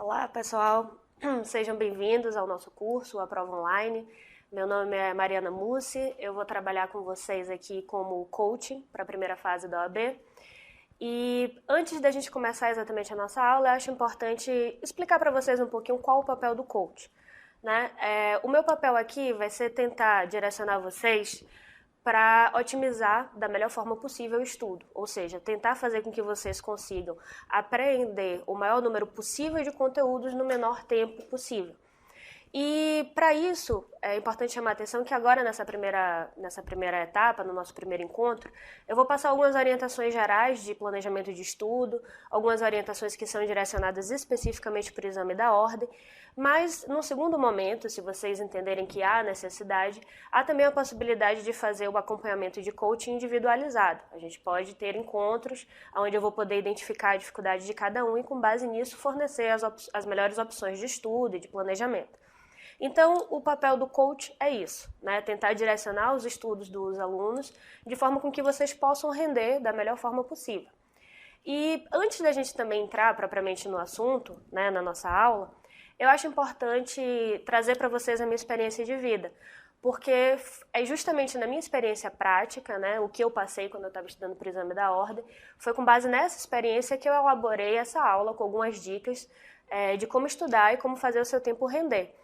Olá, pessoal. Sejam bem-vindos ao nosso curso, a Prova Online. Meu nome é Mariana Mussi, eu vou trabalhar com vocês aqui como coaching para a primeira fase da OAB. E antes da gente começar exatamente a nossa aula, eu acho importante explicar para vocês um pouquinho qual o papel do coach, né? O meu papel aqui vai ser tentar direcionar vocês para otimizar da melhor forma possível o estudo, ou seja, tentar fazer com que vocês consigam aprender o maior número possível de conteúdos no menor tempo possível. E para isso é importante chamar a atenção que agora nessa primeira etapa, no nosso primeiro encontro, eu vou passar algumas orientações gerais de planejamento de estudo, algumas orientações que são direcionadas especificamente para o exame da ordem, mas no segundo momento, se vocês entenderem que há necessidade, há também a possibilidade de fazer o acompanhamento de coaching individualizado. A gente pode ter encontros onde eu vou poder identificar a dificuldade de cada um e com base nisso fornecer as melhores opções de estudo e de planejamento. Então, o papel do coach é isso, né? Tentar direcionar os estudos dos alunos de forma com que vocês possam render da melhor forma possível. E antes da gente também entrar propriamente no assunto, né, na nossa aula, eu acho importante trazer para vocês a minha experiência de vida, porque é justamente na minha experiência prática, né, o que eu passei quando eu estava estudando para o exame da ordem, foi com base nessa experiência que eu elaborei essa aula com algumas dicas de como estudar e como fazer o seu tempo render.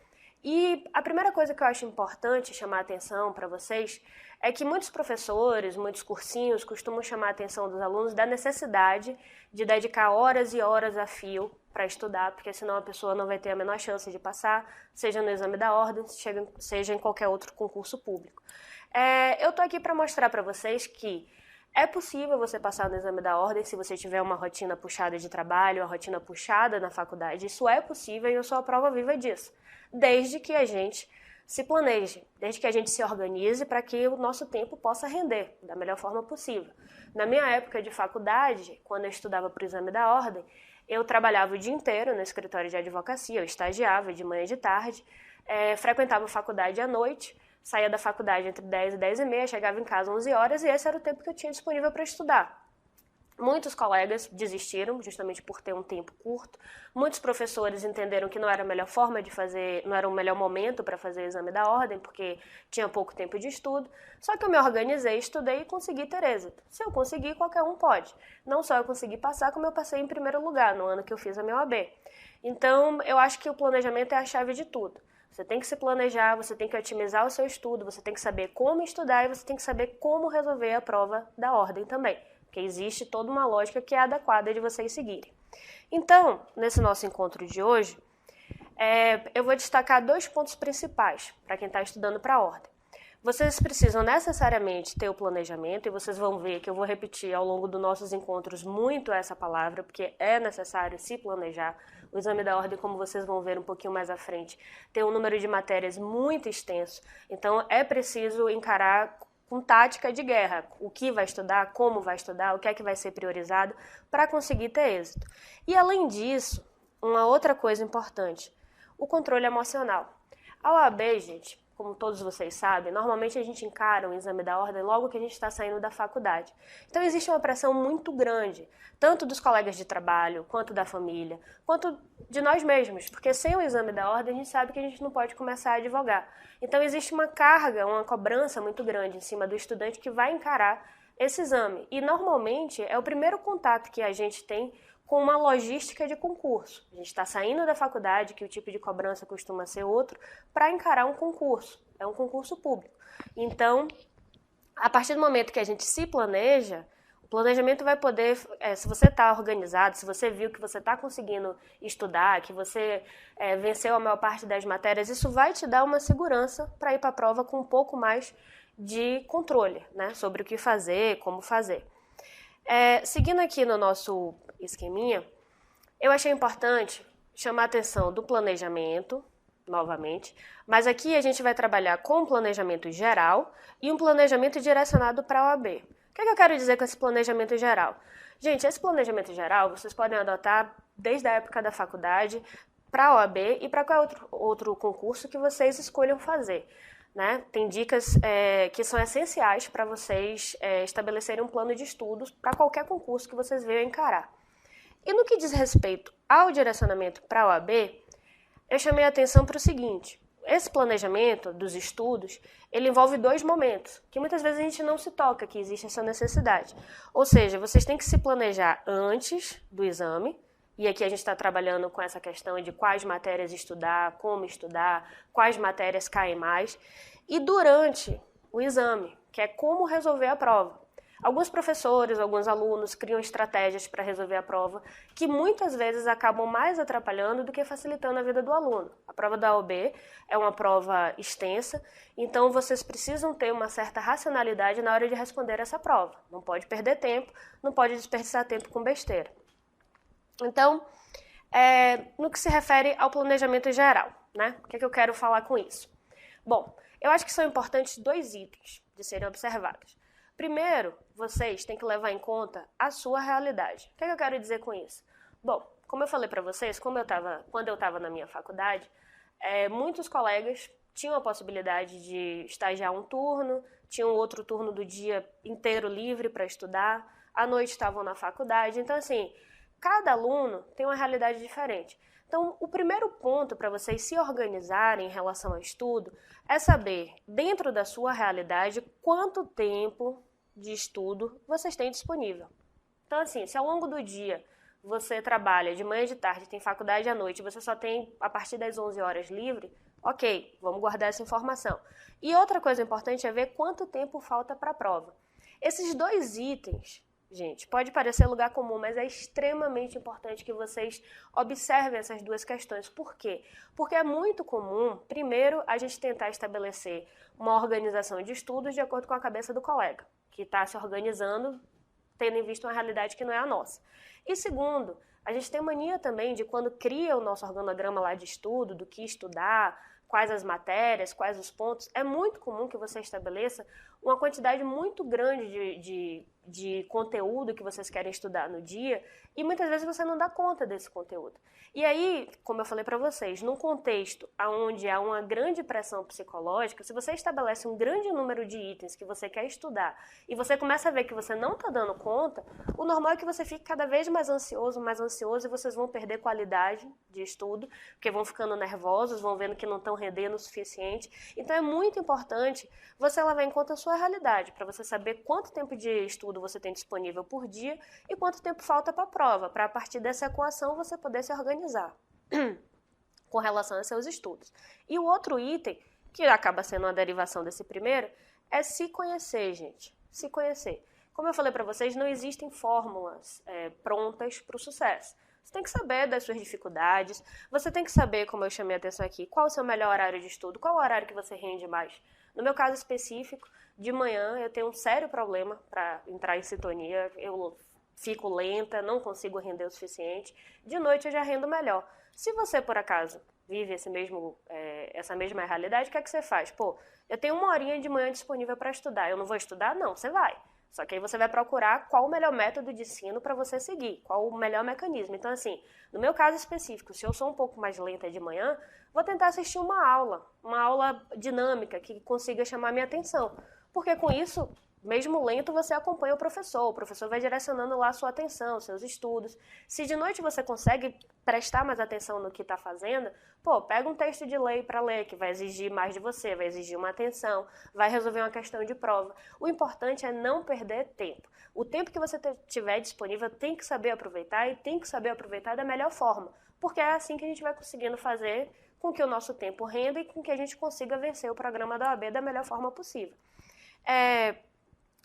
E a primeira coisa que eu acho importante chamar a atenção para vocês é que muitos professores, muitos cursinhos costumam chamar a atenção dos alunos da necessidade de dedicar horas e horas a fio para estudar, porque senão a pessoa não vai ter a menor chance de passar, seja no exame da ordem, seja em qualquer outro concurso público. Eu estou aqui para mostrar para vocês que é possível você passar no exame da ordem se você tiver uma rotina puxada de trabalho, uma rotina puxada na faculdade. Isso é possível e eu sou a prova viva disso. Desde que a gente se planeje, desde que a gente se organize para que o nosso tempo possa render da melhor forma possível. Na minha época de faculdade, quando eu estudava para o exame da ordem, eu trabalhava o dia inteiro no escritório de advocacia, eu estagiava de manhã e de tarde, frequentava a faculdade à noite, saía da faculdade entre 10 e 10 e meia, chegava em casa às 11 horas e esse era o tempo que eu tinha disponível para estudar. Muitos colegas desistiram, justamente por ter um tempo curto. Muitos professores entenderam que não era a melhor forma de fazer, não era o melhor momento para fazer o exame da ordem, porque tinha pouco tempo de estudo. Só que eu me organizei, estudei e consegui ter êxito. Se eu conseguir, qualquer um pode. Não só eu consegui passar, como eu passei em primeiro lugar no ano que eu fiz a minha OAB. Então, eu acho que o planejamento é a chave de tudo. Você tem que se planejar, você tem que otimizar o seu estudo, você tem que saber como estudar e você tem que saber como resolver a prova da ordem também. Porque existe toda uma lógica que é adequada de vocês seguirem. Então, nesse nosso encontro de hoje, eu vou destacar dois pontos principais para quem está estudando para a ordem. Vocês precisam necessariamente ter o planejamento, e vocês vão ver que eu vou repetir ao longo dos nossos encontros muito essa palavra, porque é necessário se planejar. O exame da ordem, como vocês vão ver um pouquinho mais à frente, tem um número de matérias muito extenso, então é preciso encarar com tática de guerra, o que vai estudar, como vai estudar, o que é que vai ser priorizado para conseguir ter êxito. E além disso, uma outra coisa importante, o controle emocional. A OAB, gente, como todos vocês sabem, normalmente a gente encara o exame da ordem logo que a gente está saindo da faculdade. Então existe uma pressão muito grande, tanto dos colegas de trabalho, quanto da família, quanto de nós mesmos, porque sem o exame da ordem a gente sabe que a gente não pode começar a advogar. Então existe uma carga, uma cobrança muito grande em cima do estudante que vai encarar esse exame. E normalmente é o primeiro contato que a gente tem com uma logística de concurso. A gente está saindo da faculdade, que o tipo de cobrança costuma ser outro, para encarar um concurso. É um concurso público. Então, a partir do momento que a gente se planeja, o planejamento vai poder, se você está organizado, se você viu que você está conseguindo estudar, que você venceu a maior parte das matérias, isso vai te dar uma segurança para ir para a prova com um pouco mais de controle, né, sobre o que fazer, como fazer. Seguindo aqui no nosso esqueminha, eu achei importante chamar a atenção do planejamento, novamente, mas aqui a gente vai trabalhar com um planejamento geral e um planejamento direcionado para a OAB. O que eu quero dizer com esse planejamento geral? Gente, esse planejamento geral vocês podem adotar desde a época da faculdade para a OAB e para qualquer outro concurso que vocês escolham fazer. Né? Tem dicas que são essenciais para vocês estabelecerem um plano de estudos para qualquer concurso que vocês venham encarar. E no que diz respeito ao direcionamento para a OAB, eu chamei a atenção para o seguinte: esse planejamento dos estudos, ele envolve 2 momentos, que muitas vezes a gente não se toca que existe essa necessidade. Ou seja, vocês têm que se planejar antes do exame, e aqui a gente está trabalhando com essa questão de quais matérias estudar, como estudar, quais matérias caem mais, e durante o exame, que é como resolver a prova. Alguns professores, alguns alunos criam estratégias para resolver a prova que muitas vezes acabam mais atrapalhando do que facilitando a vida do aluno. A prova da OAB é uma prova extensa, então vocês precisam ter uma certa racionalidade na hora de responder essa prova. Não pode perder tempo, não pode desperdiçar tempo com besteira. Então, no que se refere ao planejamento geral, né? O que é que eu quero falar com isso? Bom, eu acho que são importantes 2 itens de serem observados. Primeiro, vocês têm que levar em conta a sua realidade. O que é que eu quero dizer com isso? Bom, como eu falei para vocês, quando eu estava na minha faculdade, muitos colegas tinham a possibilidade de estagiar um turno, tinham outro turno do dia inteiro livre para estudar, à noite estavam na faculdade. Então, assim, cada aluno tem uma realidade diferente. Então, o primeiro ponto para vocês se organizarem em relação ao estudo é saber, dentro da sua realidade, quanto tempo de estudo vocês têm disponível. Então, assim, se ao longo do dia você trabalha de manhã e de tarde, tem faculdade à noite, você só tem a partir das 11 horas livre, ok, vamos guardar essa informação. E outra coisa importante é ver quanto tempo falta para a prova. Esses 2 itens, gente, pode parecer lugar comum, mas é extremamente importante que vocês observem essas 2 questões. Por quê? Porque é muito comum, primeiro, a gente tentar estabelecer uma organização de estudos de acordo com a cabeça do colega, que está se organizando, tendo em vista uma realidade que não é a nossa. E segundo, a gente tem mania também de quando cria o nosso organograma lá de estudo, do que estudar, quais as matérias, quais os pontos, é muito comum que você estabeleça uma quantidade muito grande de conteúdo que vocês querem estudar no dia e muitas vezes você não dá conta desse conteúdo. E aí, como eu falei para vocês, num contexto onde há uma grande pressão psicológica, se você estabelece um grande número de itens que você quer estudar e você começa a ver que você não está dando conta, o normal é que você fique cada vez mais ansioso e vocês vão perder qualidade de estudo, porque vão ficando nervosos, vão vendo que não estão rendendo o suficiente. Então é muito importante você levar em conta a sua realidade, para você saber quanto tempo de estudo você tem disponível por dia e quanto tempo falta para a prova, para a partir dessa equação você poder se organizar com relação a seus estudos. E o outro item, que acaba sendo uma derivação desse primeiro, é se conhecer, gente. Se conhecer. Como eu falei para vocês, não existem fórmulas prontas para o sucesso. Você tem que saber das suas dificuldades, você tem que saber, como eu chamei a atenção aqui, qual o seu melhor horário de estudo, qual o horário que você rende mais. No meu caso específico, de manhã eu tenho um sério problema para entrar em sintonia, eu fico lenta, não consigo render o suficiente. De noite eu já rendo melhor. Se você, por acaso, vive essa mesma realidade, o que é que você faz? Pô, eu tenho 1 horinha de manhã disponível para estudar, eu não vou estudar? Não, você vai. Só que aí você vai procurar qual o melhor método de ensino para você seguir, qual o melhor mecanismo. Então, assim, no meu caso específico, se eu sou um pouco mais lenta de manhã, vou tentar assistir uma aula dinâmica que consiga chamar minha atenção. Porque com isso, mesmo lento, você acompanha o professor vai direcionando lá a sua atenção, seus estudos. Se de noite você consegue prestar mais atenção no que está fazendo, pega um texto de lei para ler, que vai exigir mais de você, vai exigir uma atenção, vai resolver uma questão de prova. O importante é não perder tempo. O tempo que você tiver disponível tem que saber aproveitar e tem que saber aproveitar da melhor forma, porque é assim que a gente vai conseguindo fazer com que o nosso tempo renda e com que a gente consiga vencer o programa da OAB da melhor forma possível.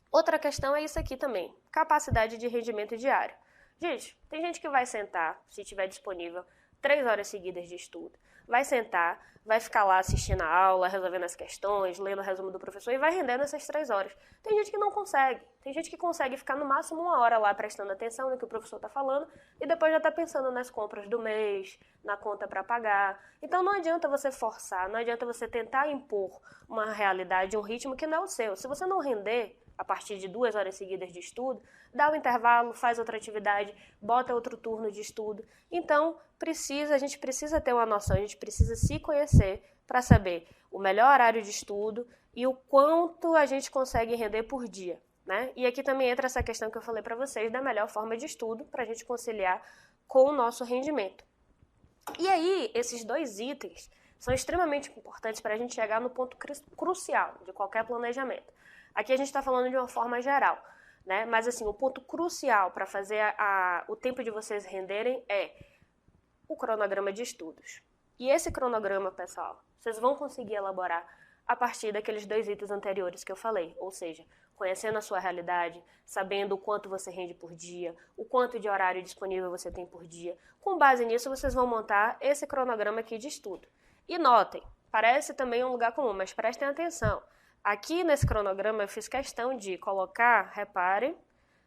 Outra questão é isso aqui também, capacidade de rendimento diário. Gente, tem gente que vai sentar, se tiver disponível, 3 horas seguidas de estudo. Vai sentar, vai ficar lá assistindo a aula, resolvendo as questões, lendo o resumo do professor e vai rendendo essas 3 horas. Tem gente que não consegue. Tem gente que consegue ficar no máximo 1 hora lá prestando atenção no que o professor está falando e depois já está pensando nas compras do mês, na conta para pagar. Então não adianta você forçar, não adianta você tentar impor uma realidade, um ritmo que não é o seu. Se você não render a partir de 2 horas seguidas de estudo, dá um intervalo, faz outra atividade, bota outro turno de estudo. Então, a gente precisa ter uma noção, a gente precisa se conhecer para saber o melhor horário de estudo e o quanto a gente consegue render por dia, né? E aqui também entra essa questão que eu falei para vocês da melhor forma de estudo para a gente conciliar com o nosso rendimento. E aí, esses dois itens são extremamente importantes para a gente chegar no ponto crucial de qualquer planejamento. Aqui a gente está falando de uma forma geral, né? Mas assim, o ponto crucial para fazer o tempo de vocês renderem é o cronograma de estudos. E esse cronograma, pessoal, vocês vão conseguir elaborar a partir daqueles dois itens anteriores que eu falei, ou seja, conhecendo a sua realidade, sabendo o quanto você rende por dia, o quanto de horário disponível você tem por dia. Com base nisso, vocês vão montar esse cronograma aqui de estudo. E notem, parece também um lugar comum, mas prestem atenção. Aqui nesse cronograma eu fiz questão de colocar, repare,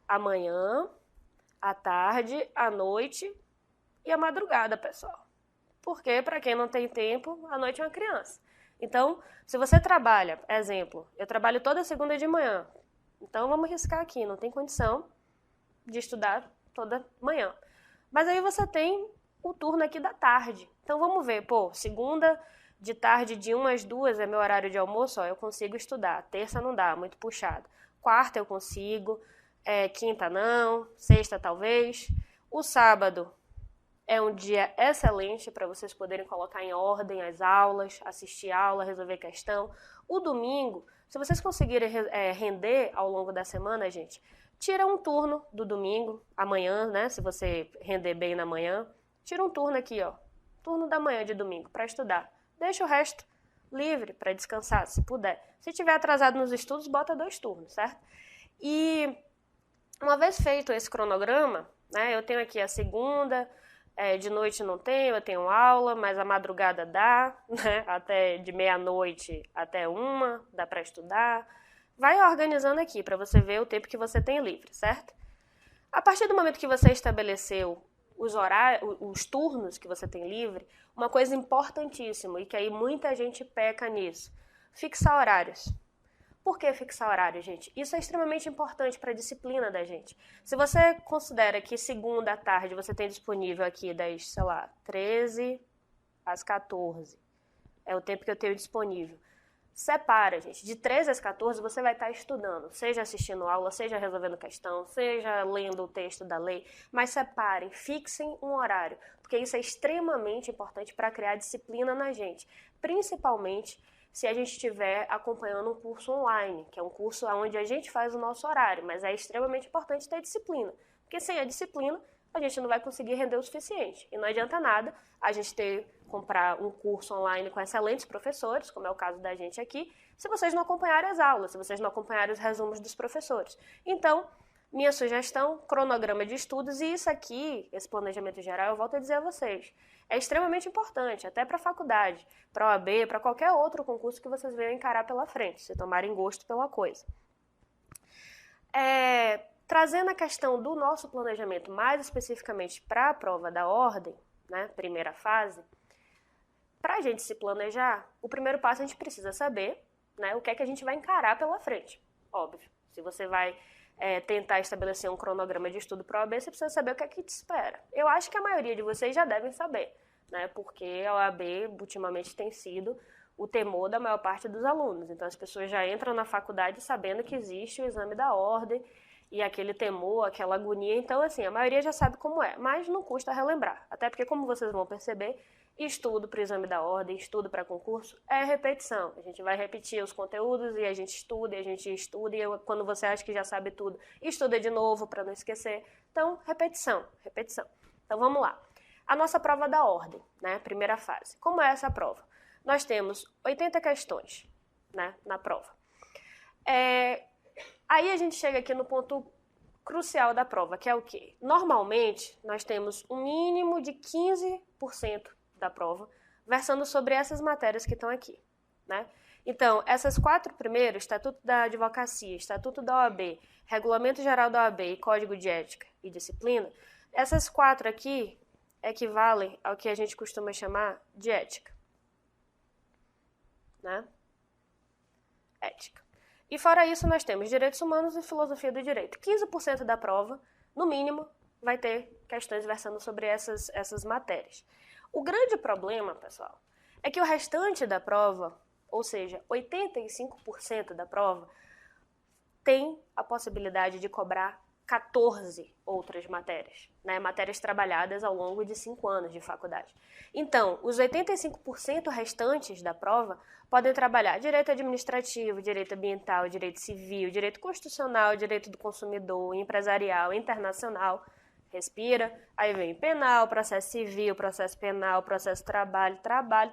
a manhã, a tarde, a noite e a madrugada, pessoal. Porque, para quem não tem tempo, a noite é uma criança. Então, se você trabalha, exemplo, eu trabalho toda segunda de manhã, então vamos riscar aqui, não tem condição de estudar toda manhã. Mas aí você tem o turno aqui da tarde. Então vamos ver, segunda de tarde de 1 às 2 é meu horário de almoço, eu consigo estudar. Terça não dá, muito puxado. Quarta eu consigo, quinta não, sexta talvez. O sábado é um dia excelente para vocês poderem colocar em ordem as aulas, assistir aula, resolver questão. O domingo, se vocês conseguirem render ao longo da semana, gente, tira um turno do domingo, amanhã, né? Se você render bem na manhã, tira um turno aqui, turno da manhã de domingo para estudar. Deixa o resto livre para descansar, se puder. Se tiver atrasado nos estudos, bota 2 turnos, certo? E uma vez feito esse cronograma, né? Eu tenho aqui a segunda. De noite não tenho, eu tenho aula, mas a madrugada dá, né? Até de meia-noite até 1, dá para estudar. Vai organizando aqui para você ver o tempo que você tem livre, certo? A partir do momento que você estabeleceu os horários, os turnos que você tem livre, uma coisa importantíssima e que aí muita gente peca nisso, fixar horários. Por que fixar horário, gente? Isso é extremamente importante para a disciplina da gente. Se você considera que segunda à tarde você tem disponível aqui das, 13 às 14, é o tempo que eu tenho disponível. Separa, gente. De 13 às 14 você vai estar estudando, seja assistindo aula, seja resolvendo questão, seja lendo o texto da lei, mas separem, fixem um horário, porque isso é extremamente importante para criar disciplina na gente, principalmente se a gente estiver acompanhando um curso online, que é um curso onde a gente faz o nosso horário, mas é extremamente importante ter disciplina, porque sem a disciplina a gente não vai conseguir render o suficiente. E não adianta nada a gente comprar um curso online com excelentes professores, como é o caso da gente aqui, se vocês não acompanharem as aulas, se vocês não acompanharem os resumos dos professores. Então, minha sugestão, cronograma de estudos, e isso aqui, esse planejamento geral, eu volto a dizer a vocês, é extremamente importante, até para a faculdade, para a OAB, para qualquer outro concurso que vocês venham encarar pela frente, se tomarem gosto pela coisa. Trazendo a questão do nosso planejamento mais especificamente para a prova da ordem, né, primeira fase, para a gente se planejar, o primeiro passo a gente precisa saber, né, o que é que a gente vai encarar pela frente. Óbvio, se você vai tentar estabelecer um cronograma de estudo para a OAB, você precisa saber o que é que te espera. Eu acho que a maioria de vocês já devem saber, né, porque a OAB ultimamente tem sido o temor da maior parte dos alunos. Então as pessoas já entram na faculdade sabendo que existe o exame da ordem, e aquele temor, aquela agonia, então assim, a maioria já sabe como é, mas não custa relembrar, até porque como vocês vão perceber, estudo para o exame da ordem, estudo para concurso, é repetição, a gente vai repetir os conteúdos e a gente estuda, e quando você acha que já sabe tudo, estuda de novo para não esquecer, então repetição. Então vamos lá, a nossa prova da ordem, né, primeira fase, como é essa prova? Nós temos 80 questões, né, na prova. Aí a gente chega aqui no ponto crucial da prova, que é o quê? Normalmente, nós temos um mínimo de 15% da prova versando sobre essas matérias que estão aqui, né? Então, essas 4 primeiras, Estatuto da Advocacia, Estatuto da OAB, Regulamento Geral da OAB e Código de Ética e Disciplina, essas 4 aqui equivalem ao que a gente costuma chamar de ética, né? Ética. E fora isso, nós temos direitos humanos e filosofia do direito. 15% da prova, no mínimo, vai ter questões versando sobre essas matérias. O grande problema, pessoal, é que o restante da prova, ou seja, 85% da prova, tem a possibilidade de cobrar 14 outras matérias, né? Matérias trabalhadas ao longo de 5 anos de faculdade. Então, os 85% restantes da prova podem trabalhar direito administrativo, direito ambiental, direito civil, direito constitucional, direito do consumidor, empresarial, internacional. Respira, aí vem penal, processo civil, processo penal, processo trabalho,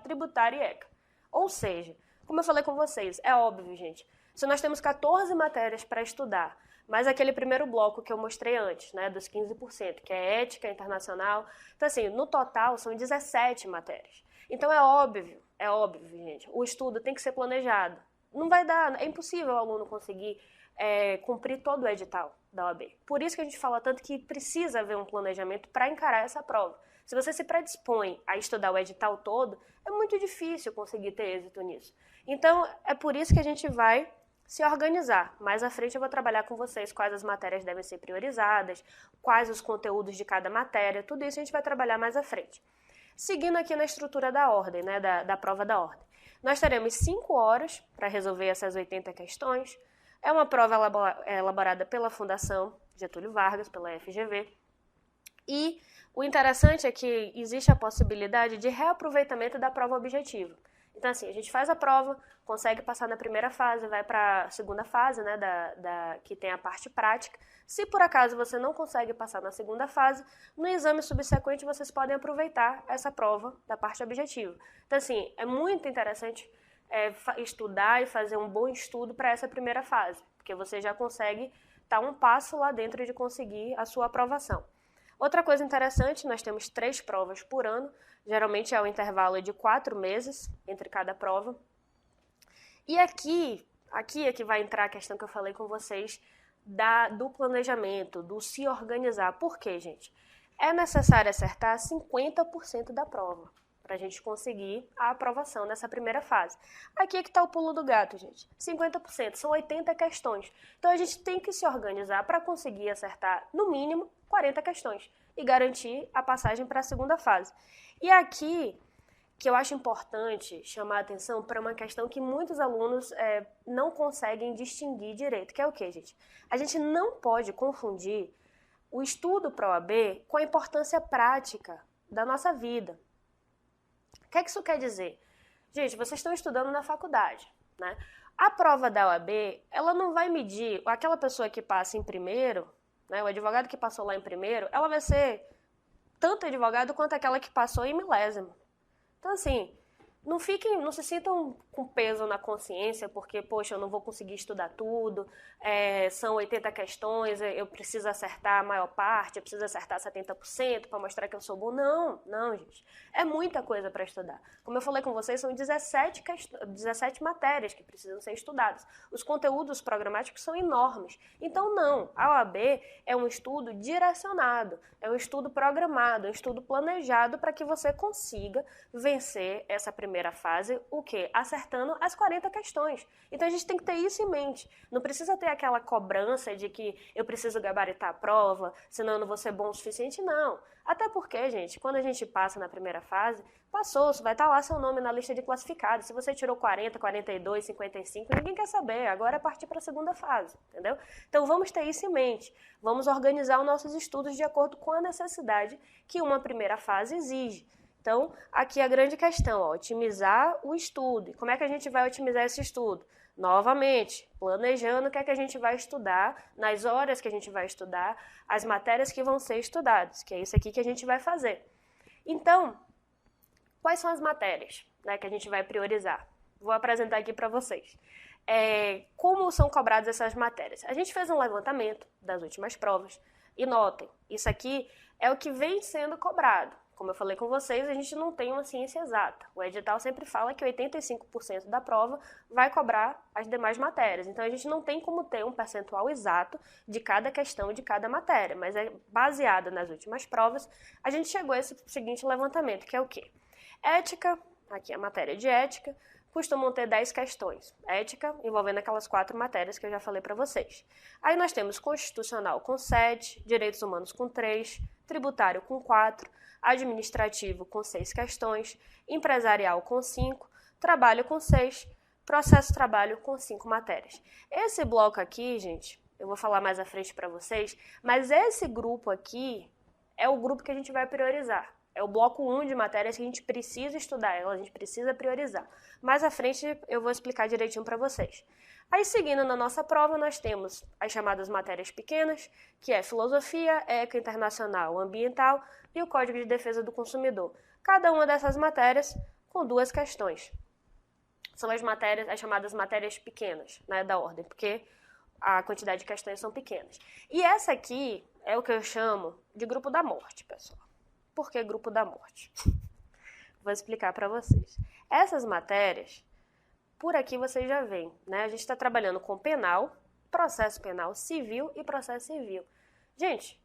tributário e ECA. Ou seja, como eu falei com vocês, é óbvio, gente, se nós temos 14 matérias para estudar, mas aquele primeiro bloco que eu mostrei antes, né, dos 15%, que é ética internacional. Então, assim, no total são 17 matérias. Então, é óbvio, gente, o estudo tem que ser planejado. Não vai dar, é impossível o aluno conseguir cumprir todo o edital da OAB. Por isso que a gente fala tanto que precisa haver um planejamento para encarar essa prova. Se você se predispõe a estudar o edital todo, é muito difícil conseguir ter êxito nisso. Então, é por isso que a gente vai se organizar. Mais à frente eu vou trabalhar com vocês quais as matérias devem ser priorizadas, quais os conteúdos de cada matéria, tudo isso a gente vai trabalhar mais à frente. Seguindo aqui na estrutura da ordem, né, da prova da ordem. Nós teremos 5 horas para resolver essas 80 questões. É uma prova elaborada pela Fundação Getúlio Vargas, pela FGV. E o interessante é que existe a possibilidade de reaproveitamento da prova objetiva. Então, assim, a gente faz a prova, consegue passar na primeira fase, vai para a segunda fase, né, que tem a parte prática. Se por acaso você não consegue passar na segunda fase, no exame subsequente vocês podem aproveitar essa prova da parte objetiva. Então, assim, é muito interessante estudar e fazer um bom estudo para essa primeira fase, porque você já consegue estar um passo lá dentro de conseguir a sua aprovação. Outra coisa interessante, nós temos 3 provas por ano, geralmente é o intervalo de 4 meses entre cada prova. E aqui é que vai entrar a questão que eu falei com vocês do planejamento, do se organizar. Por quê, gente? É necessário acertar 50% da prova para a gente conseguir a aprovação nessa primeira fase. Aqui é que está o pulo do gato, gente. 50%, são 80 questões. Então, a gente tem que se organizar para conseguir acertar, no mínimo, 40 questões e garantir a passagem para a segunda fase. E aqui, que eu acho importante chamar a atenção para uma questão que muitos alunos não conseguem distinguir direito, que é o quê, gente? A gente não pode confundir o estudo para a OAB com a importância prática da nossa vida. O que é que isso quer dizer? Gente, vocês estão estudando na faculdade, né? A prova da OAB, ela não vai medir aquela pessoa que passa em primeiro, né, o advogado que passou lá em primeiro, ela vai ser tanto advogado quanto aquela que passou em milésimo. Então, assim, não se sintam com peso na consciência, porque, poxa, eu não vou conseguir estudar tudo, são 80 questões, eu preciso acertar a maior parte, eu preciso acertar 70% para mostrar que eu sou bom. Não, gente. É muita coisa para estudar. Como eu falei com vocês, são 17 matérias que precisam ser estudadas. Os conteúdos programáticos são enormes. Então, não. A OAB é um estudo direcionado, é um estudo programado, um estudo planejado para que você consiga vencer essa primeira fase, o quê? Acertando as 40 questões. Então, a gente tem que ter isso em mente. Não precisa ter aquela cobrança de que eu preciso gabaritar a prova, senão eu não vou ser bom o suficiente, não. Até porque, gente, quando a gente passa na primeira fase, passou, vai estar lá seu nome na lista de classificados. Se você tirou 40, 42, 55, ninguém quer saber. Agora é partir para a segunda fase, entendeu? Então, vamos ter isso em mente. Vamos organizar os nossos estudos de acordo com a necessidade que uma primeira fase exige. Então, aqui a grande questão, otimizar o estudo. E como é que a gente vai otimizar esse estudo? Novamente, planejando o que é que a gente vai estudar, nas horas que a gente vai estudar, as matérias que vão ser estudadas, que é isso aqui que a gente vai fazer. Então, quais são as matérias, né, que a gente vai priorizar? Vou apresentar aqui para vocês. Como são cobradas essas matérias? A gente fez um levantamento das últimas provas e notem, isso aqui é o que vem sendo cobrado. Como eu falei com vocês, a gente não tem uma ciência exata. O edital sempre fala que 85% da prova vai cobrar as demais matérias. Então, a gente não tem como ter um percentual exato de cada questão de cada matéria, mas é baseada nas últimas provas, a gente chegou a esse seguinte levantamento, que é o quê? Ética, aqui é a matéria de ética, costumam ter 10 questões. Ética, envolvendo aquelas 4 matérias que eu já falei para vocês. Aí nós temos constitucional com 7, direitos humanos com 3, tributário com 4, administrativo com 6 questões, empresarial com 5, trabalho com 6, processo de trabalho com 5 matérias. Esse bloco aqui, gente, eu vou falar mais à frente para vocês, mas esse grupo aqui é o grupo que a gente vai priorizar. É o bloco 1 de matérias que a gente precisa estudar, a gente precisa priorizar. Mais à frente eu vou explicar direitinho para vocês. Aí, seguindo na nossa prova, nós temos as chamadas matérias pequenas, que é filosofia, ética internacional, ambiental e o Código de Defesa do Consumidor. Cada uma dessas matérias com 2 questões. São as chamadas matérias pequenas, né, da ordem, porque a quantidade de questões são pequenas. E essa aqui é o que eu chamo de grupo da morte, pessoal. Por que grupo da morte? Vou explicar para vocês. Essas matérias, por aqui vocês já veem, né? A gente está trabalhando com penal, processo penal civil e processo civil. Gente,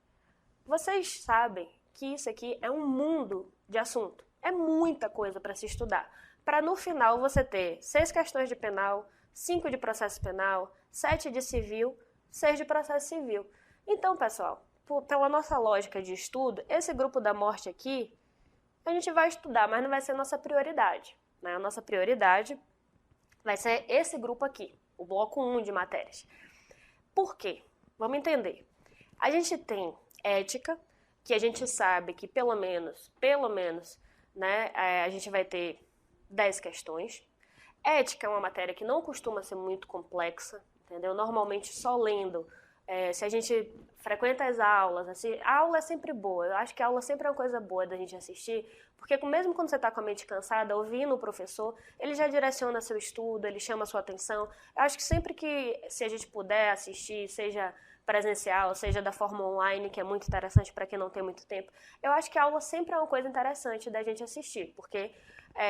vocês sabem que isso aqui é um mundo de assunto. É muita coisa para se estudar. Para no final você ter 6 questões de penal, 5 de processo penal, 7 de civil, 6 de processo civil. Então, pessoal, pela nossa lógica de estudo, esse grupo da morte aqui, a gente vai estudar, mas não vai ser a nossa prioridade, né? A nossa prioridade vai ser esse grupo aqui, o bloco 1 de matérias. Por quê? Vamos entender. A gente tem ética, que a gente sabe que pelo menos, né, a gente vai ter 10 questões. Ética é uma matéria que não costuma ser muito complexa, entendeu? Normalmente só lendo. Se a gente frequenta as aulas, assim, a aula é sempre boa. Eu acho que a aula sempre é uma coisa boa da gente assistir, porque mesmo quando você está com a mente cansada, ouvindo o professor, ele já direciona seu estudo, ele chama a sua atenção. Eu acho que sempre que, se a gente puder assistir, seja presencial, seja da forma online, que é muito interessante para quem não tem muito tempo, eu acho que a aula sempre é uma coisa interessante da gente assistir, porque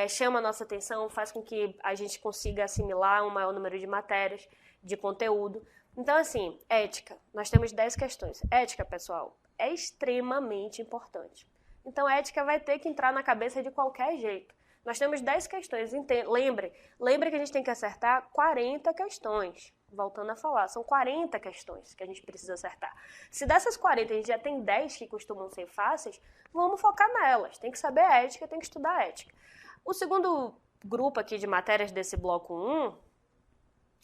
chama a nossa atenção, faz com que a gente consiga assimilar um maior número de matérias, de conteúdo. Então, assim, ética, nós temos 10 questões. Ética, pessoal, é extremamente importante. Então, ética vai ter que entrar na cabeça de qualquer jeito. Nós temos 10 questões. Lembre que a gente tem que acertar 40 questões. Voltando a falar, são 40 questões que a gente precisa acertar. Se dessas 40 a gente já tem 10 que costumam ser fáceis, vamos focar nelas. Tem que saber ética, tem que estudar ética. O segundo grupo aqui de matérias desse bloco 1,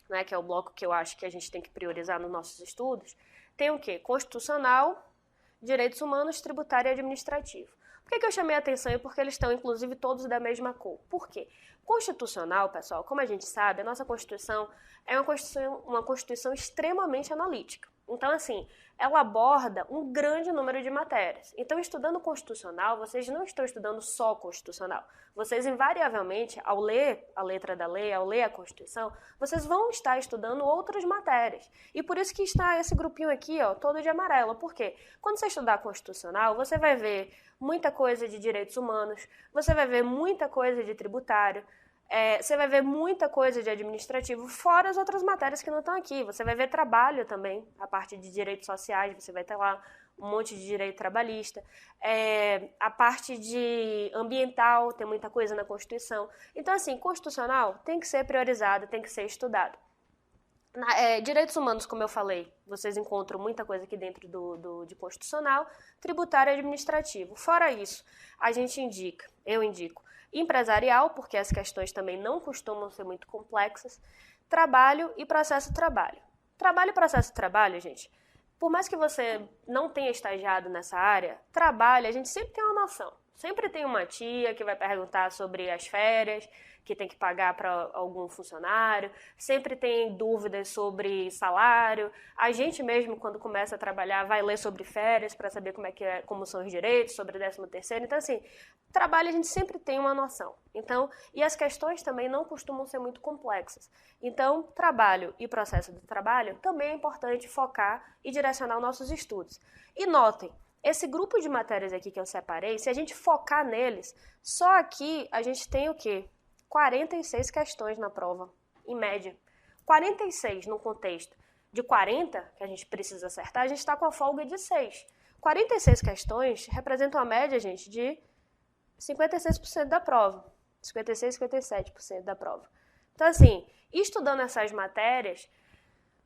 né, que é o bloco que eu acho que a gente tem que priorizar nos nossos estudos, tem o quê? Constitucional, direitos humanos, tributário e administrativo. Por que eu chamei a atenção? E porque eles estão, inclusive, todos da mesma cor. Por quê? Constitucional, pessoal, como a gente sabe, a nossa Constituição é uma Constituição extremamente analítica. Então, assim, ela aborda um grande número de matérias. Então, estudando constitucional, vocês não estão estudando só constitucional. Vocês, invariavelmente, ao ler a letra da lei, ao ler a Constituição, vocês vão estar estudando outras matérias. E por isso que está esse grupinho aqui, ó, todo de amarelo. Por quê? Quando você estudar constitucional, você vai ver muita coisa de direitos humanos, você vai ver muita coisa de tributário, você vai ver muita coisa de administrativo, fora as outras matérias que não estão aqui. Você vai ver trabalho também, a parte de direitos sociais, você vai ter lá um monte de direito trabalhista. A parte de ambiental, tem muita coisa na Constituição. Então, assim, constitucional tem que ser priorizado, tem que ser estudado. Direitos humanos, como eu falei, vocês encontram muita coisa aqui dentro de constitucional, tributário e administrativo. Fora isso, eu indico, empresarial, porque as questões também não costumam ser muito complexas, trabalho e processo de trabalho. Trabalho e processo de trabalho, gente, por mais que você não tenha estagiado nessa área, trabalho, a gente sempre tem uma noção. Sempre tem uma tia que vai perguntar sobre as férias, que tem que pagar para algum funcionário, sempre tem dúvidas sobre salário. A gente mesmo, quando começa a trabalhar, vai ler sobre férias para saber como são os direitos, sobre 13º. Então, assim, trabalho a gente sempre tem uma noção. Então, e as questões também não costumam ser muito complexas. Então, trabalho e processo de trabalho também é importante focar e direcionar os nossos estudos. E notem, esse grupo de matérias aqui que eu separei, se a gente focar neles, só aqui a gente tem o quê? 46 questões na prova, em média. 46 no contexto de 40 que a gente precisa acertar, a gente está com a folga de 6. 46 questões representam a média, gente, de 56% da prova. 56, 57% da prova. Então, assim, estudando essas matérias,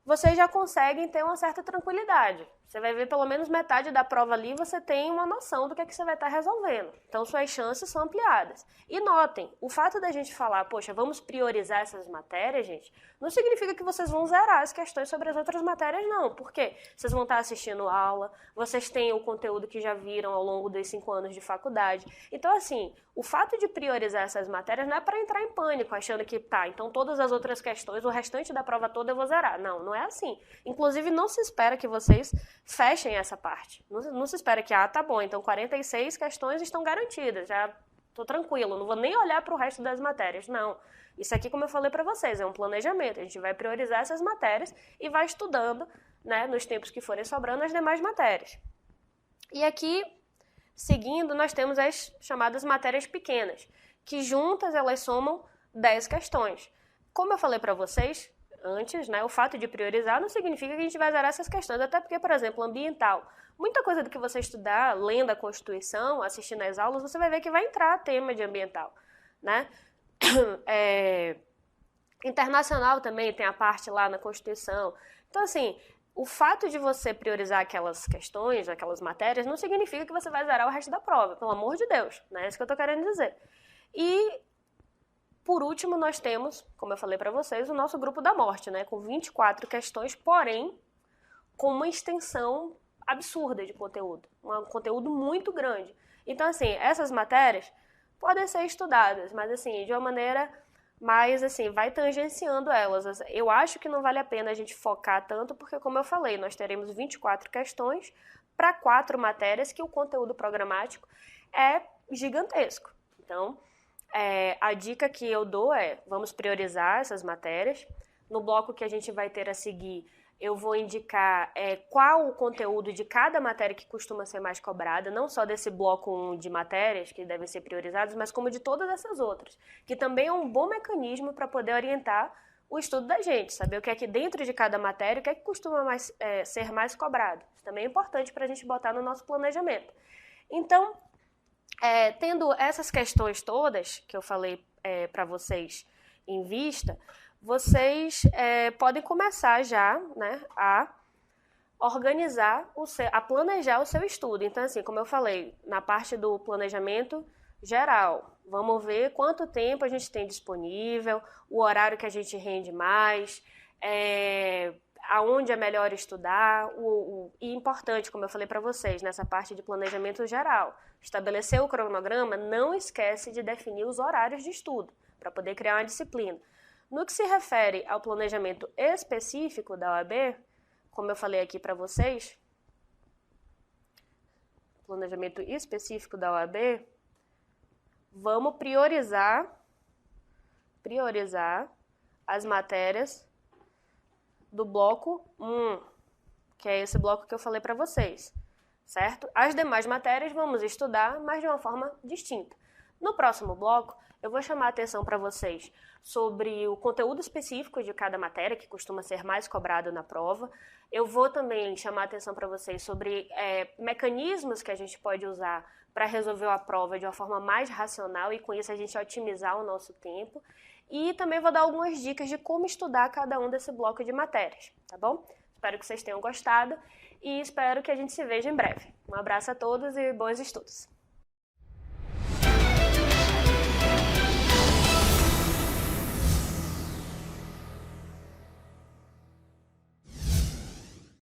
vocês já conseguem ter uma certa tranquilidade. Você vai ver pelo menos metade da prova ali, você tem uma noção do que é que você vai estar resolvendo. Então, suas chances são ampliadas. E notem, o fato da gente falar, poxa, vamos priorizar essas matérias, gente, não significa que vocês vão zerar as questões sobre as outras matérias, não. Por quê? Vocês vão estar assistindo aula, vocês têm o conteúdo que já viram ao longo dos 5 anos de faculdade. Então, assim, o fato de priorizar essas matérias não é para entrar em pânico, achando que, tá, então todas as outras questões, o restante da prova toda eu vou zerar. Não, não é assim. Inclusive, não se espera que vocês fechem essa parte. Não se espera que, tá bom, então 46 questões estão garantidas, já tô tranquilo, não vou nem olhar para o resto das matérias. Não. Isso aqui, como eu falei para vocês, é um planejamento. A gente vai priorizar essas matérias e vai estudando, né, nos tempos que forem sobrando, as demais matérias. E aqui, seguindo, nós temos as chamadas matérias pequenas, que juntas elas somam 10 questões. Como eu falei para vocês antes, né, o fato de priorizar não significa que a gente vai zerar essas questões, até porque, por exemplo, ambiental. Muita coisa do que você estudar, lendo a Constituição, assistindo às aulas, você vai ver que vai entrar tema de ambiental, né? Internacional também tem a parte lá na Constituição. Então, assim, o fato de você priorizar aquelas questões, aquelas matérias, não significa que você vai zerar o resto da prova, pelo amor de Deus, né? É isso que eu tô querendo dizer. E, por último, nós temos, como eu falei para vocês, o nosso grupo da morte, né? Com 24 questões, porém, com uma extensão absurda de conteúdo. Um conteúdo muito grande. Então, assim, essas matérias podem ser estudadas, mas, assim, de uma maneira mais, assim, vai tangenciando elas. Eu acho que não vale a pena a gente focar tanto, porque, como eu falei, nós teremos 24 questões para 4 matérias que o conteúdo programático é gigantesco. Então, a dica que eu dou é, vamos priorizar essas matérias. No bloco que a gente vai ter a seguir, eu vou indicar qual o conteúdo de cada matéria que costuma ser mais cobrada, não só desse bloco 1 de matérias que devem ser priorizadas, mas como de todas essas outras, que também é um bom mecanismo para poder orientar o estudo da gente, saber o que é que dentro de cada matéria, o que é que costuma ser mais cobrado. Isso também é importante para a gente botar no nosso planejamento. Então, tendo essas questões todas que eu falei para vocês em vista, vocês podem começar já, né, a organizar, a planejar o seu estudo. Então, assim, como eu falei, na parte do planejamento geral, vamos ver quanto tempo a gente tem disponível, o horário que a gente rende mais, aonde é melhor estudar, e importante, como eu falei para vocês, nessa parte de planejamento geral, estabelecer o cronograma, não esquece de definir os horários de estudo, para poder criar uma disciplina. No que se refere ao planejamento específico da OAB, como eu falei aqui para vocês, planejamento específico da OAB, vamos priorizar as matérias do bloco 1, que é esse bloco que eu falei para vocês, certo? As demais matérias vamos estudar, mas de uma forma distinta. No próximo bloco, eu vou chamar a atenção para vocês sobre o conteúdo específico de cada matéria, que costuma ser mais cobrado na prova. Eu vou também chamar a atenção para vocês sobre mecanismos que a gente pode usar para resolver a prova de uma forma mais racional e, com isso, a gente otimizar o nosso tempo. E também vou dar algumas dicas de como estudar cada um desse bloco de matérias, tá bom? Espero que vocês tenham gostado e espero que a gente se veja em breve. Um abraço a todos e bons estudos!